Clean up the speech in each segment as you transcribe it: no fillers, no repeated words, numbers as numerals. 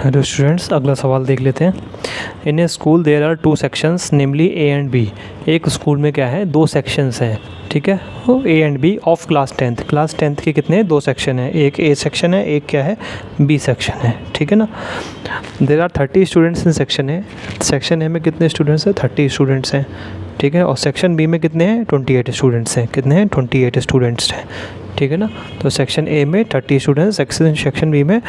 Hello students, अगला सवाल देख लेते हैं। In a school there are two sections namely A and B. एक स्कूल में क्या है, दो सेक्शंस हैं, ठीक है, वो A and B of class 10th। Class 10th के कितने, दो सेक्शन हैं, एक ए सेक्शन है, एक क्या है, बी सेक्शन है, ठीक है ना। There are 30 students in section A. Section A में कितने स्टूडेंट्स हैं, 30 स्टूडेंट्स हैं, ठीक है। और सेक्शन बी में कितने हैं, 28 स्टूडेंट्स हैं। कितने हैं, 28 स्टूडेंट्स हैं, ठीक है ना। तो सेक्शन ए में 30 स्टूडेंट्स, सेक्शन बी में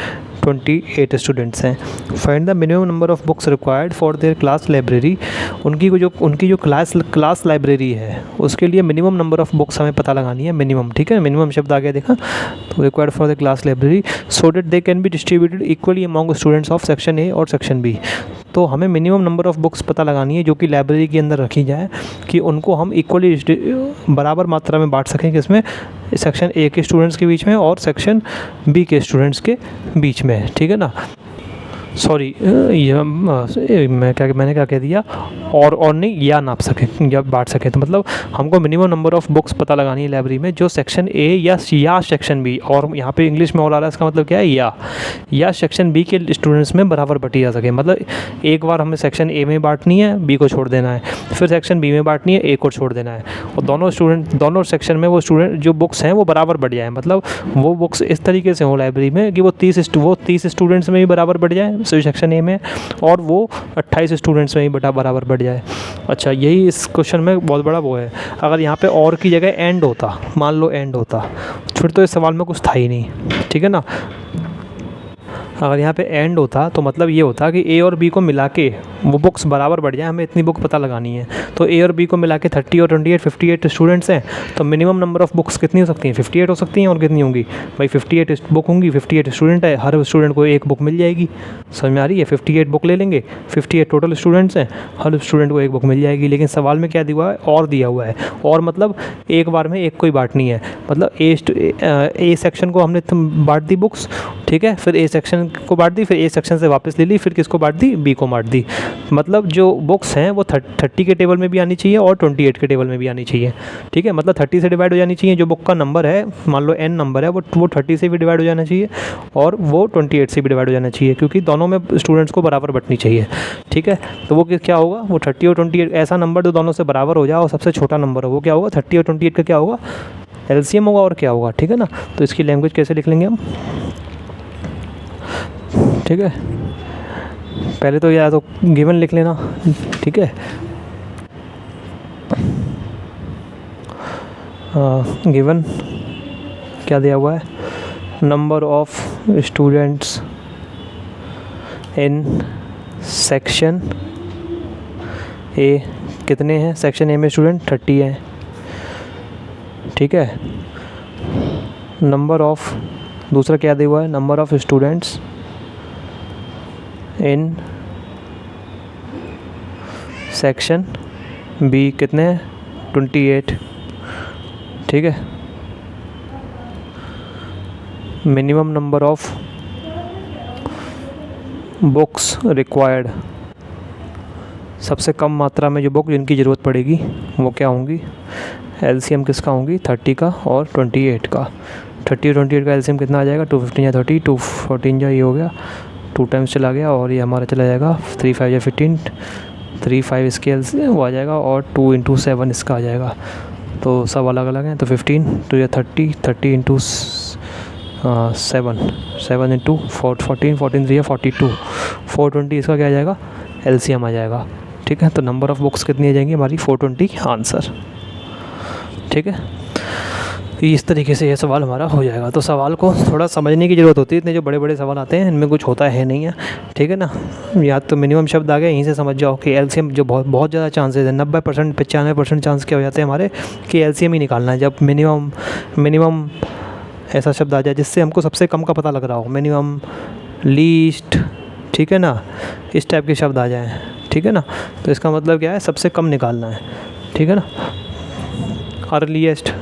28 स्टूडेंट्स हैं। Find the minimum number of books required for their class library. उनकी जो क्लास लाइब्रेरी है उसके लिए मिनिमम नंबर ऑफ बुक्स हमें पता लगानी है, मिनिमम, ठीक है। मिनिमम शब्द आ गया, देखा, तो required for the class library so that they can be distributed equally among students of section A और सेक्शन बी। तो हमें मिनिमम नंबर ऑफ बुक्स पता लगानी है जो कि लाइब्रेरी के अंदर रखी जाए, कि उनको हम इक्वली बराबर मात्रा में बांट सकें, किसमें, सेक्शन ए के स्टूडेंट्स के बीच में और सेक्शन बी के स्टूडेंट्स के बीच में, ठीक है ना। सॉरी, मैंने क्या कह दिया, और नहीं, या नाप सकें या बांट सकें। तो मतलब हमको मिनिमम नंबर ऑफ बुक्स पता लगानी है लाइब्रेरी में जो सेक्शन ए या सेक्शन बी, और यहाँ पे इंग्लिश में और आ रहा है, इसका मतलब क्या है, या सेक्शन बी के स्टूडेंट्स में बराबर बटी जा सके। मतलब एक बार हमें सेक्शन ए में बांटनी है, बी को छोड़ देना है, फिर सेक्शन बी में बांटनी है, ए को छोड़ देना है, और दोनों सेक्शन में वो स्टूडेंट जो बुक्स हैं वो बराबर बढ़ जाए। मतलब वो बुक्स इस तरीके से हो लाइब्रेरी में कि वो 30 स्टूडेंट्स में भी बराबर बढ़ जाए सेक्शन ए में, और वो 28 स्टूडेंट्स में ही बराबर बढ़ जाए। अच्छा, यही इस क्वेश्चन में बहुत बड़ा वो है। अगर यहाँ पे और की जगह एंड होता, मान लो एंड होता, फिर तो इस सवाल में कुछ था ही नहीं, ठीक है ना। अगर यहाँ पे एंड होता तो मतलब ये होता कि ए और बी को मिला के वो बुक्स बराबर बढ़ जाए, हमें इतनी बुक पता लगानी है। तो ए और बी को मिला के 30 और 28 58 स्टूडेंट्स हैं, तो मिनिमम नंबर ऑफ बुक्स कितनी हो सकती हैं, 58 हो सकती हैं। और कितनी होंगी भाई, 58 बुक होंगी, 58 स्टूडेंट है, हर स्टूडेंट को एक बुक मिल जाएगी। समझ में आ रही है, 58 बुक ले लेंगे, 58 टोटल स्टूडेंट्स हैं, हर स्टूडेंट को एक बुक मिल जाएगी। लेकिन सवाल में क्या दिया है, और दिया हुआ है, और मतलब एक बार में एक को ही बांटनी है। मतलब ए सेक्शन को हमने बांट दी बुक्स, ठीक है, फिर ए सेक्शन को बांट दी, फिर ए सेक्शन से वापस ले ली, फिर किसको बांट दी, बी को बांट दी। मतलब जो बुक्स हैं वो 30 के टेबल में भी आनी चाहिए और 28 के टेबल में भी आनी चाहिए, ठीक है। मतलब 30 से डिवाइड हो जानी चाहिए, जो बुक का नंबर है, मान लो n नंबर है, वो 30 से भी डिवाइड हो जाना चाहिए, और वो 28 से भी डिवाइड हो जाना चाहिए, क्योंकि दोनों में स्टूडेंट्स को बराबर बंटनी चाहिए, ठीक है। तो वो क्या होगा, वो 30 और 28 ऐसा नंबर जो दोनों से बराबर हो जाए और सबसे छोटा नंबर हो, वो क्या होगा, 30 और 28 का क्या होगा, LCM होगा, और क्या होगा, ठीक है ना। तो इसकी लैंग्वेज कैसे लिख लेंगे हम, ठीक है। पहले तो या तो गिवन लिख लेना, ठीक है। गिवन क्या दिया हुआ है, number of students in section ए, कितने हैं सेक्शन ए में स्टूडेंट, 30 हैं, ठीक है। नंबर ऑफ, दूसरा क्या दिया हुआ है, number of students in section B, कितने हैं, 28, ठीक है। Minimum number of books required, सबसे कम मात्रा में जो बुक जिनकी ज़रूरत पड़ेगी वो क्या होंगी, LCM किसका होंगी, 30 का और 28 का। 30 और 28 का LCM कितना आ जाएगा, 215 या 30, 214 या ये हो गया, 2 टाइम्स चला गया, और ये हमारा चला जाएगा 3 5 या 15, 3 5 इसके LCM वो आ जाएगा, और 2 × 7 इसका आ जाएगा। तो सब अलग अलग हैं, तो 15 2 या 30, 30 × 7, 7 × 14, 14 3 या 42, 420 इसका क्या आ जाएगा, LCM आ जाएगा, ठीक है। तो नंबर ऑफ़ बुक्स कितनी आ जाएंगी हमारी, 420 आंसर, ठीक है। इस तरीके से ये सवाल हमारा हो जाएगा। तो सवाल को थोड़ा समझने की ज़रूरत होती है, इतने जो बड़े बड़े सवाल आते हैं इनमें कुछ होता है नहीं है, ठीक है ना। या तो मिनिमम शब्द आ गए, यहीं से समझ जाओ कि LCM जो बहुत ज़्यादा चांसेस है, 90% 95% चांस क्या हो जाते हैं हमारे कि LCM ही निकालना है। जब मिनिमम ऐसा शब्द आ जाए जिससे हमको सबसे कम का पता लग रहा हो, मिनिमम, लीस्ट, ठीक है ना, इस टाइप के शब्द आ जाएँ, ठीक है ना। तो इसका मतलब क्या है, सबसे कम निकालना है, ठीक है ना। अर्लीस्ट,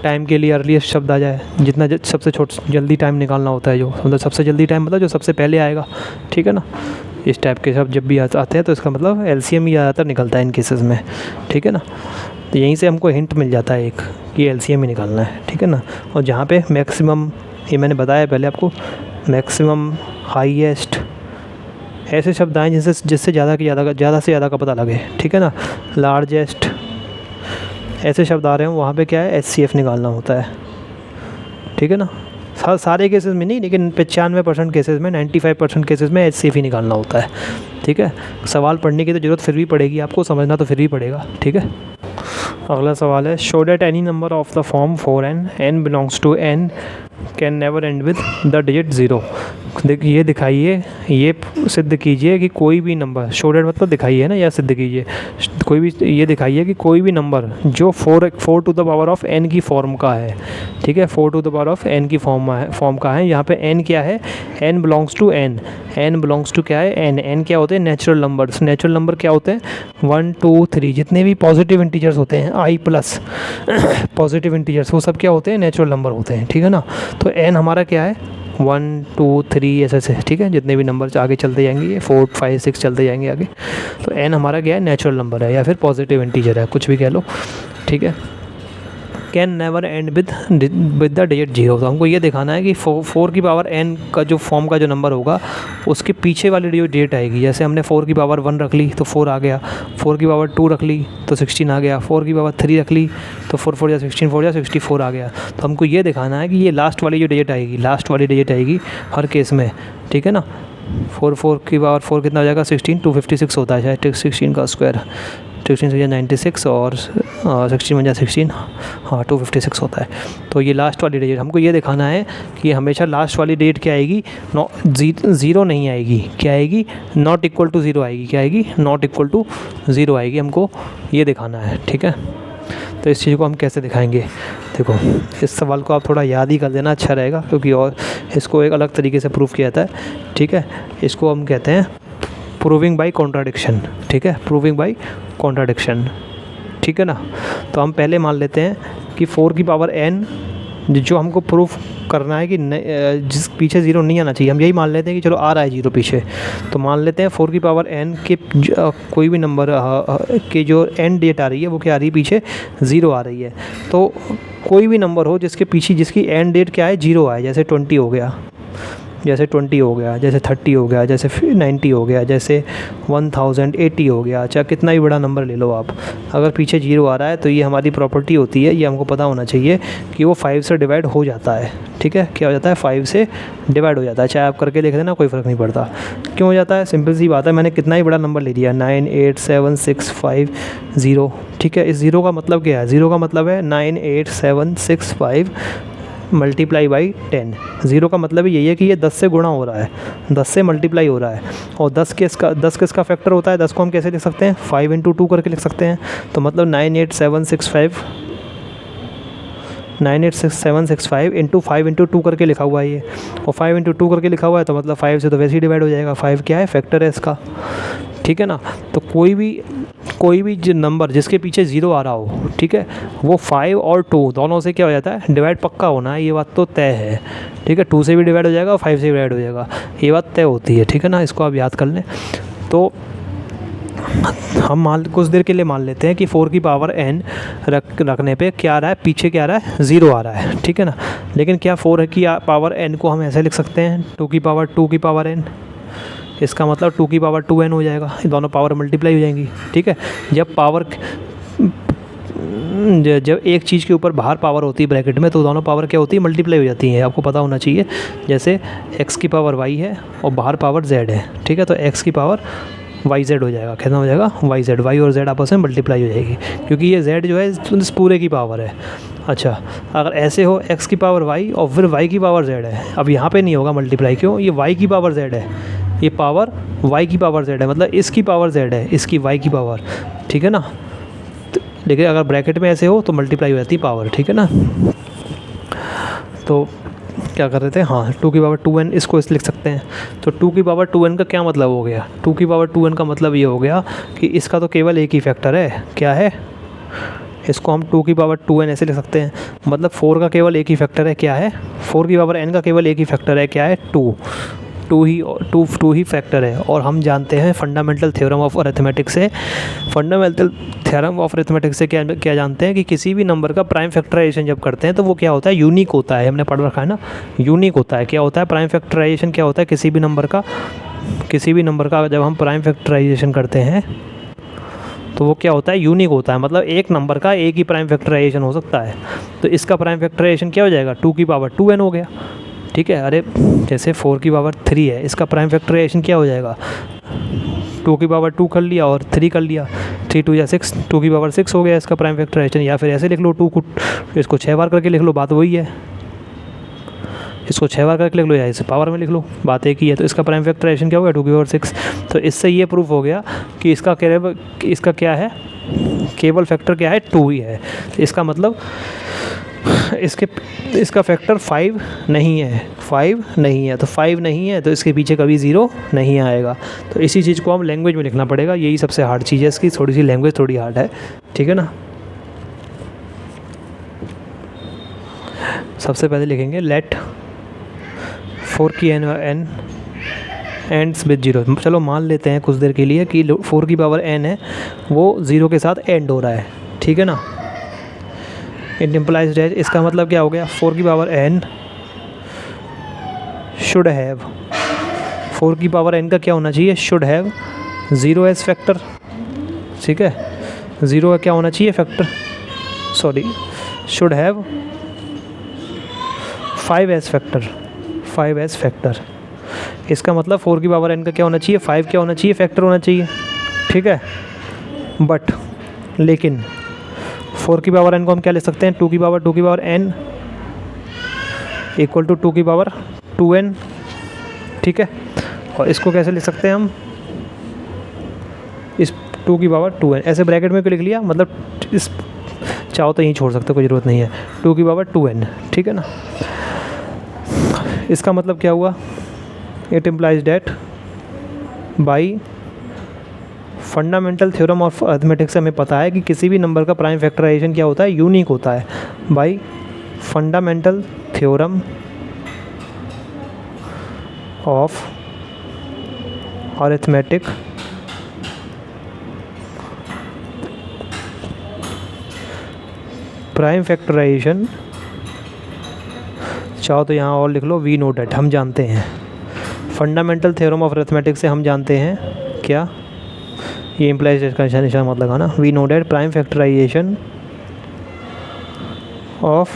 टाइम के लिए अर्लीस्ट शब्द आ जाए, जितना सबसे जल्दी टाइम निकालना होता है, जो मतलब सबसे जल्दी टाइम मतलब जो सबसे पहले आएगा, ठीक है ना। इस टाइप के शब्द जब भी आते हैं तो इसका मतलब LCM ही ज़्यादातर निकलता है इन केसेस में, ठीक है ना। तो यहीं से हमको हिंट मिल जाता है एक कि LCM ही निकालना है, ठीक है ना। और जहाँ पे मैक्सिमम, ये मैंने बताया पहले आपको, मैक्सिमम हाईएस्ट, ऐसे शब्द आए जिससे ज़्यादा से ज़्यादा का पता लगे, ठीक है ना। लार्जेस्ट, ऐसे शब्द आ रहे हैं, वहाँ पे क्या है, HCF निकालना होता है, ठीक है ना। सारे केसेस में नहीं, लेकिन 95% केसेस में, 95% केसेस में HCF ही निकालना होता है, ठीक है। सवाल पढ़ने की तो ज़रूरत फिर भी पड़ेगी, आपको समझना तो फिर भी पड़ेगा, ठीक है। अगला सवाल है, show that any number of the form 4n, n belongs to n, can never end with the digit 0। ये दिखाइए, ये सिद्ध कीजिए कि कोई भी नंबर, शो दैट मतलब दिखाइए ना, या सिद्ध कीजिए, कोई भी, ये दिखाइए कि कोई भी नंबर जो 4 to the power of n की फॉर्म का है, ठीक है, 4 to the power of n की फॉर्म का है। यहाँ पे n क्या है, n belongs to n, n belongs to क्या है, n क्या होते हैं, नेचुरल नंबर्स। नेचुरल नंबर क्या होते हैं, 1 2 3, जितने भी पॉजिटिव इंटीजर्स होते हैं, i प्लस पॉजिटिव इंटीजर्स, वो सब क्या होते हैं, नेचुरल नंबर होते हैं, ठीक है ना। तो n हमारा क्या है, 1 2 3 ऐसे, ठीक है, जितने भी नंबर आगे चलते जाएंगे, ये 4 5 6 चलते जाएंगे आगे। तो n हमारा क्या है, नेचुरल नंबर है या फिर पॉजिटिव इंटीजर है, कुछ भी कह लो, ठीक है। Can never end with the digit 0। तो हमको ये दिखाना है कि 4 की पावर n का जो फॉर्म का जो नंबर होगा, उसके पीछे वाली जो डिजिट आएगी, जैसे हमने 4 की पावर 1 रख ली तो 4 आ गया, 4 की पावर 2 रख ली तो 16 आ गया, 4 की पावर 3 रख ली तो 4 4 या 16, 4 या 64 आ गया। तो हमको ये दिखाना है कि ये लास्ट वाली जो डिजिट आएगी, लास्ट वाली डिजिट आएगी हर केस में, ठीक है ना। 4 की पावर 4 कितना हो जाएगा, 16, 256 होता है, शायद 16 का स्क्वायर, 16 से 96 और 16 बन जाए 16, हाँ 256 होता है। तो ये लास्ट वाली डिजिट हमको ये दिखाना है कि हमेशा लास्ट वाली डिजिट क्या आएगी, 0 नहीं आएगी, क्या आएगी, नॉट इक्वल टू 0 आएगी, क्या आएगी, नॉट इक्वल टू 0 आएगी, हमको ये दिखाना है, ठीक है। तो इस चीज़ को हम कैसे दिखाएंगे, देखो इस सवाल को आप थोड़ा याद ही कर देना, अच्छा रहेगा, क्योंकि और इसको एक अलग तरीके से प्रूफ किया जाता है, ठीक है। इसको हम कहते हैं प्रूविंग बाय कॉन्ट्राडिक्शन, ठीक है, प्रूविंग बाय कॉन्ट्राडिक्शन, ठीक है ना। तो हम पहले मान लेते हैं कि 4 की पावर n, जो हमको प्रूफ करना है कि जिस पीछे 0 नहीं आना चाहिए, हम यही मान लेते हैं कि चलो आ रहा है 0 पीछे, तो मान लेते हैं 4 की पावर n के कोई भी नंबर के जो n डेट आ रही है वो क्या आ रही है, पीछे 0 आ रही है। तो कोई भी नंबर हो जिसके पीछे, जिसकी n डेट क्या है, 0 आए, जैसे 20 हो गया, जैसे 20 हो गया, जैसे 30 हो गया, जैसे 90 हो गया, जैसे 1080 हो गया, चाहे कितना भी बड़ा नंबर ले लो आप, अगर पीछे 0 आ रहा है तो ये हमारी प्रॉपर्टी होती है, ये हमको पता होना चाहिए कि वो 5 से डिवाइड हो जाता है, ठीक है। क्या हो जाता है, 5 से डिवाइड हो जाता है, चाहे आप करके देख लेना, कोई फ़र्क नहीं पड़ता। क्यों हो जाता है, सिंपल सी बात है, मैंने कितना ही बड़ा नंबर ले लिया, 9 8 7 6 5 0, ठीक है। इस 0 का मतलब क्या है, 0 का मतलब है 9 8 7 6 5 मल्टीप्लाई बाई 10। 0 का मतलब यही है कि ये 10 से गुणा हो रहा है, 10 से मल्टीप्लाई हो रहा है, और 10 किसका फैक्टर होता है, 10 को हम कैसे लिख सकते हैं, 5 × 2 करके लिख सकते हैं। तो मतलब 98765 98765 × 5 × 2 करके लिखा हुआ है ये, और 5 × 2 करके लिखा हुआ है, तो मतलब 5 से तो वैसे ही डिवाइड हो जाएगा, 5 क्या है, फैक्टर है इसका, ठीक है ना। तो कोई भी जो नंबर जिसके पीछे 0 आ रहा हो, ठीक है, वो 5 और 2 दोनों से क्या हो जाता है, डिवाइड पक्का होना है, ये बात तो तय है, ठीक है। 2 से भी डिवाइड हो जाएगा और 5 से भी डिवाइड हो जाएगा, ये बात तय होती है, ठीक है ना। इसको आप याद कर लें। तो हम कुछ देर के लिए मान लेते हैं कि 4 की पावर n रखने पे क्या आ रहा है, पीछे क्या आ रहा है, 0 आ रहा है, ठीक है ना। लेकिन क्या 4 की पावर n को हम ऐसे लिख सकते हैं, 2 की पावर n, इसका मतलब 2 की पावर 2n हो जाएगा, ये दोनों पावर मल्टीप्लाई हो जाएंगी, ठीक है। जब एक चीज़ के ऊपर बाहर पावर होती है ब्रैकेट में, तो दोनों पावर क्या होती है, मल्टीप्लाई हो जाती है, आपको पता होना चाहिए। जैसे x की पावर y है और बाहर पावर z है, ठीक है, तो x की पावर yz हो जाएगा, कितना हो जाएगा, yz, y और z आपस में मल्टीप्लाई हो जाएगी, क्योंकि ये z जो है इस पूरे की पावर है। अच्छा, अगर ऐसे हो x की पावर y और फिर y की पावर z है, अब यहाँ पे नहीं होगा मल्टीप्लाई, क्यों, ये y की पावर z है, ये पावर y की पावर z है, मतलब इसकी पावर z है, इसकी y की पावर, ठीक है ना। लेकिन अगर ब्रैकेट में ऐसे हो तो मल्टीप्लाई हो जाती है पावर, ठीक है ना। तो क्या कर रहे थे, हाँ 2 की पावर 2n, इसको इस लिख सकते हैं। तो 2 की पावर 2n का क्या मतलब हो गया, 2 की पावर 2n का मतलब ये हो गया कि इसका तो केवल एक ही फैक्टर है, क्या है, इसको हम 2 की पावर 2n ऐसे लिख सकते हैं, मतलब 4 का केवल एक ही फैक्टर है, क्या है, 4 की पावर n का केवल एक ही फैक्टर है, क्या है, 2, टू ही फैक्टर है। और हम जानते हैं फंडामेंटल थ्योरम ऑफ अरिथमेटिक से, क्या जानते हैं कि किसी भी नंबर का प्राइम फैक्टराइजेशन जब करते हैं तो वो क्या होता है, यूनिक होता है। हमने पढ़ रखा है ना, यूनिक होता है। क्या होता है प्राइम फैक्टराइजेशन, क्या होता है किसी भी नंबर का जब हम प्राइम फैक्टराइजेशन करते हैं तो वो क्या होता है, यूनिक होता है। मतलब एक नंबर का एक ही प्राइम फैक्टराइजेशन हो सकता है। तो इसका प्राइम फैक्टराइजेशन क्या हो जाएगा, 2 की पावर 2n हो गया, ठीक है। अरे जैसे 4 की पावर 3 है, इसका प्राइम फैक्टराइजेशन क्या हो जाएगा, 2 की पावर 2 कर लिया और 3 कर लिया, 3 2 या 6, 2 की पावर 6 हो गया इसका प्राइम फैक्टराइजेशन। या फिर ऐसे लिख लो, 2 को इसको 6 बार करके लिख लो, बात वही है। इसको 6 बार करके लिख लो या इसे पावर में लिख लो, बात एक ही है। तो इसका प्राइम फैक्टराइजेशन क्या हो गया, 2 की पावर 6। तो इससे ये प्रूफ हो गया कि इसका क्या है, केवल फैक्टर क्या है, 2 ही है। तो इसका मतलब इसका फैक्टर 5 नहीं है, 5 नहीं है। तो 5 नहीं है तो इसके पीछे कभी 0 नहीं आएगा। तो इसी चीज़ को हम लैंग्वेज में लिखना पड़ेगा, यही सबसे हार्ड चीज़ है इसकी, थोड़ी सी लैंग्वेज थोड़ी हार्ड है, ठीक है ना। सबसे पहले लिखेंगे लेट 4 की n एंड्स विद 0। चलो मान लेते हैं कुछ देर के लिए कि 4 की पावर n है वो 0 के साथ एंड हो रहा है, ठीक है ना। इट इम्प्लाइज दैट, इसका मतलब क्या हो गया, 4 की पावर n शुड हैव, 4 की पावर n का क्या होना चाहिए, शुड हैव 0 एज फैक्टर, ठीक है। 0 का क्या होना चाहिए factor, sorry, should have 5 age factor. इसका मतलब 4 की पावर n का क्या होना चाहिए, 5 क्या होना चाहिए, फैक्टर होना चाहिए, ठीक है। बट लेकिन 4 की पावर n को हम क्या ले सकते हैं, 2 की पावर n इक्वल टू 2 की पावर 2n, ठीक है। और इसको कैसे लिख सकते हैं हम, इस 2 की पावर 2n ऐसे ब्रैकेट में क्यों लिख लिया, मतलब इस चाहो तो यहीं छोड़ सकते हो, कोई ज़रूरत नहीं है, 2 की पावर 2n, ठीक है ना। इसका मतलब क्या हुआ, it implies that by fundamental theorem of arithmetic से हमें पता है कि किसी भी नंबर का प्राइम फैक्टराइजेशन क्या होता है, यूनिक होता है। By fundamental theorem of arithmetic prime factorization, चाहो तो यहाँ और लिख लो, वी नो डैट, हम जानते हैं। फंडामेंटल थ्योरम ऑफ अरिथमेटिक से हम जानते हैं क्या, ये इम्प्लाइज का निशान मत लगाना, we know that prime factorization of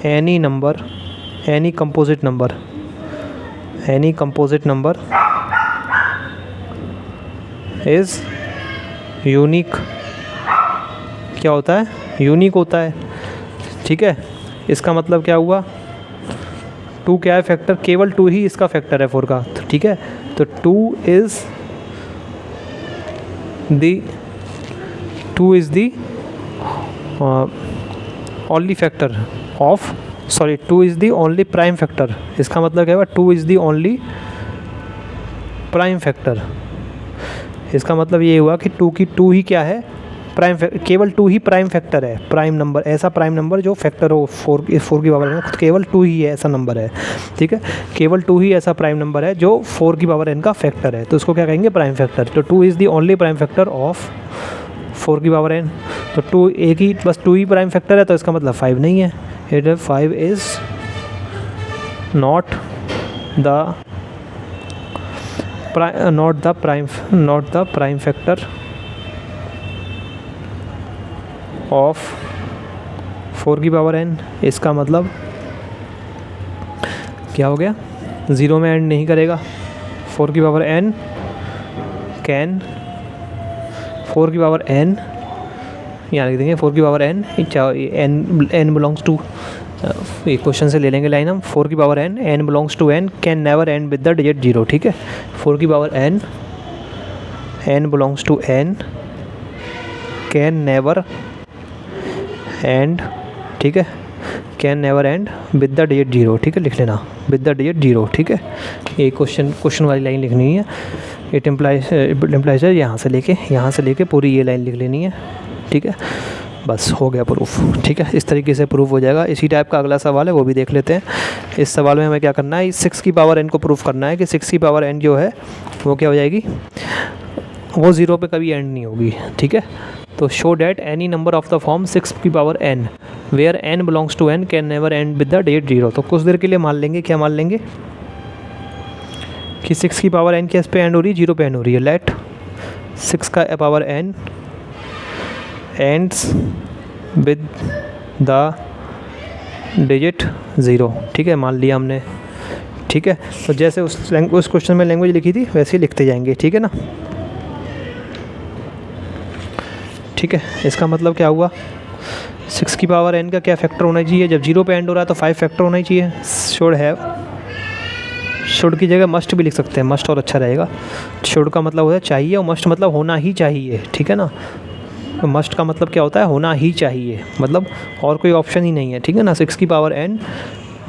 any number, any composite number is unique, क्या होता है, यूनिक होता है, ठीक है। इसका मतलब क्या हुआ, 2 क्या है फैक्टर, केवल 2 ही इसका फैक्टर है 4 का, ठीक है। तो 2 is the only factor of, sorry 2 is the only prime factor. इसका मतलब क्या हुआ, 2 is the only prime factor. इसका मतलब ये हुआ कि 2 ही क्या है, केवल 2 ही प्राइम फैक्टर है, प्राइम नंबर, ऐसा प्राइम नंबर जो फैक्टर हो 4 की पावर n, केवल 2 ही है ऐसा नंबर है, ठीक है। केवल 2 ही ऐसा प्राइम नंबर है जो 4 की पावर n का फैक्टर है, तो उसको क्या कहेंगे, प्राइम फैक्टर। तो 2 is the only prime factor of 4 की पावर n। तो 2 एक ही, बस 2 ही प्राइम फैक्टर है, तो इसका मतलब 5 नहीं है। It 5 is not the prime factor of 4 की पावर n। इसका मतलब क्या हो गया, 0 में एंड नहीं करेगा, 4 की पावर n कैन, 4 की पावर n यहाँ लिख देंगे, 4 की power n n belongs to, एक क्वेश्चन से ले लेंगे लाइन हम, 4 की power n belongs to n can never end with the digit 0, ठीक है। 4 की power n belongs to n can never end, ठीक है, can never end with the digit 0, ठीक है, लिख लेना विद द डिजिट 0, ठीक है। ये क्वेश्चन वाली लाइन लिखनी है। इट इम्प्लाइज है यहाँ से लेके पूरी ये लाइन लिख लेनी है, ठीक है। बस हो गया प्रूफ। ठीक है, इस तरीके से प्रूफ हो जाएगा। इसी टाइप का अगला सवाल है, वो भी देख लेते हैं। इस सवाल में हमें क्या करना है, 6 की पावर n को प्रूफ करना है कि 6 की पावर n जो है वो क्या हो जाएगी, वो 0 पे कभी एंड नहीं होगी। ठीक है, तो show that any number of the form 6 की power n where n belongs to n can never end with the digit 0। तो कुछ देर के लिए मान लेंगे, क्या मान लेंगे कि 6 की पावर n किस पे एंड हो रही है, 0 पे एंड हो रही है। लेट 6 का power n ends with the digit 0। ठीक है, मान लिया हमने। ठीक है, तो जैसे उस क्वेश्चन में लैंग्वेज लिखी थी वैसे ही लिखते जाएंगे। ठीक है ना। ठीक है, इसका मतलब क्या हुआ, 6 की पावर n का क्या फैक्टर होना चाहिए, जब 0 पे एंड हो रहा है तो 5 फैक्टर होना ही चाहिए। शुड हैव, शुड की जगह मस्ट भी लिख सकते हैं, मस्ट और अच्छा रहेगा। शुड का मतलब होता है चाहिए और मस्ट मतलब होना ही चाहिए। ठीक है ना, तो मस्ट का मतलब क्या होता है, होना ही चाहिए, मतलब और कोई ऑप्शन ही नहीं है। ठीक है ना, 6 की पावर n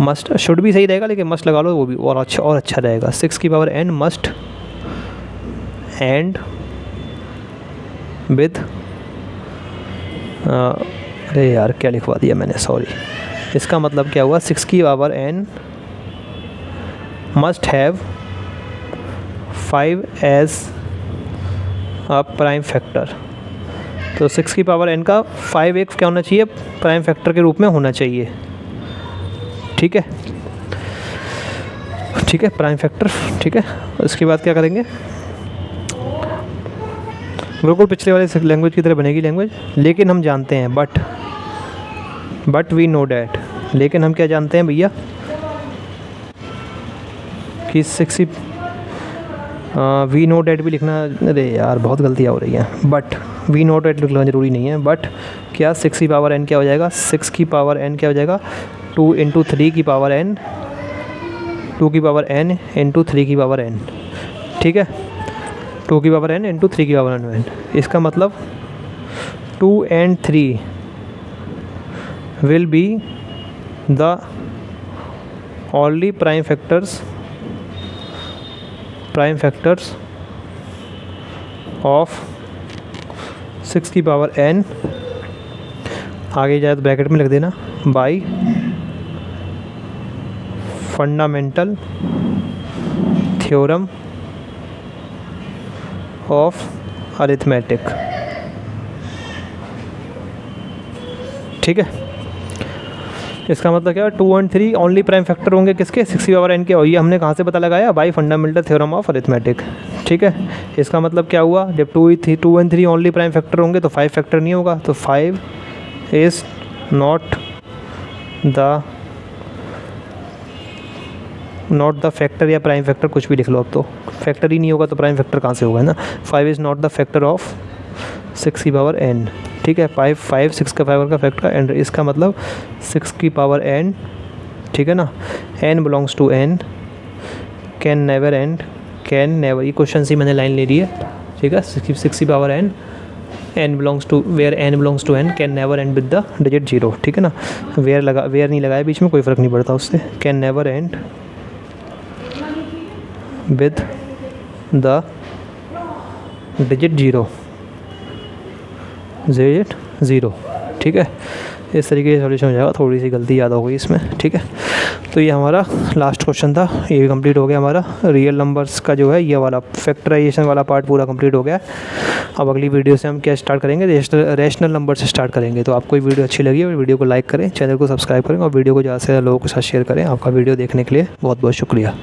मस्ट, शुड भी सही रहेगा लेकिन मस्ट लगा लो वो भी और अच्छा रहेगा। 6 की power n must and with, अरे यार क्या लिखवा दिया मैंने, सॉरी। इसका मतलब क्या हुआ, 6 की power n must have 5 as a prime factor. तो 6 की पावर n का 5 एक क्या होना चाहिए, प्राइम फैक्टर के रूप में होना चाहिए। ठीक है, ठीक है, प्राइम फैक्टर। ठीक है, उसके बाद क्या करेंगे, बिल्कुल पिछले वाले लैंग्वेज की तरह बनेगी लैंग्वेज, लेकिन हम जानते हैं बट वी नो डैट, लेकिन हम क्या जानते हैं भैया कि 6 वी नो डैट भी लिखना, अरे यार बहुत गलतियाँ हो रही हैं। बट वी नो डैट लिखना ज़रूरी नहीं है। बट क्या 6 की पावर n क्या हो जाएगा, 6 की पावर n क्या हो जाएगा, 2 × 3 की पावर n, 2 की पावर n × 3 की पावर n। ठीक है, 2 की पावर n × 3 की पावर n। इसका मतलब 2 and 3 will be the only prime factors of 6 की पावर n, आगे जाए तो ब्रैकेट में लिख देना, by fundamental theorem of arithmetic. ठीक है, इसका मतलब क्या है, 2 और 3 ओनली प्राइम फैक्टर होंगे किसके, 6 की पावर n के। और ये हमने कहाँ से पता लगाया, by fundamental theorem of arithmetic. ठीक है, इसका मतलब क्या हुआ, जब 2 और 3 ओनली प्राइम फैक्टर होंगे तो 5 फैक्टर नहीं होगा, तो 5 इज़ नॉट द फैक्टर या प्राइम फैक्टर, कुछ भी लिख लो। अब तो फैक्टर ही नहीं होगा तो प्राइम फैक्टर कहाँ से होगा, है ना। 5 is not the factor of 6 की पावर n। ठीक है, 5 6 का पावर का फैक्टर एंड, इसका मतलब 6 की पावर n, ठीक है ना, n belongs to n can never end, can never, ये क्वेश्चन से मैंने लाइन ले ली है। ठीक है, 6 की power n belongs to where n belongs to n can never end with the digit 0। ठीक है ना, वेयर नहीं लगाया बीच में, कोई फ़र्क नहीं पड़ता उससे। Can never end with the digit 0। ठीक है, इस तरीके से सॉल्यूशन हो जाएगा। थोड़ी सी गलती याद हो गई इसमें। ठीक है, तो ये हमारा लास्ट क्वेश्चन था, ये भी कंप्लीट हो गया हमारा। रियल नंबर्स का जो है ये वाला फैक्टराइजेशन वाला पार्ट पूरा कंप्लीट हो गया। अब अगली वीडियो से हम क्या स्टार्ट करेंगे, रैशनल नंबर से स्टार्ट करेंगे। तो आपको ये वीडियो अच्छी लगी है, वीडियो को लाइक करें, चैनल को सब्सक्राइब करें और वीडियो को ज़्यादा से ज़्यादा लोगों के साथ शेयर करें। आपका वीडियो देखने के लिए बहुत बहुत शुक्रिया।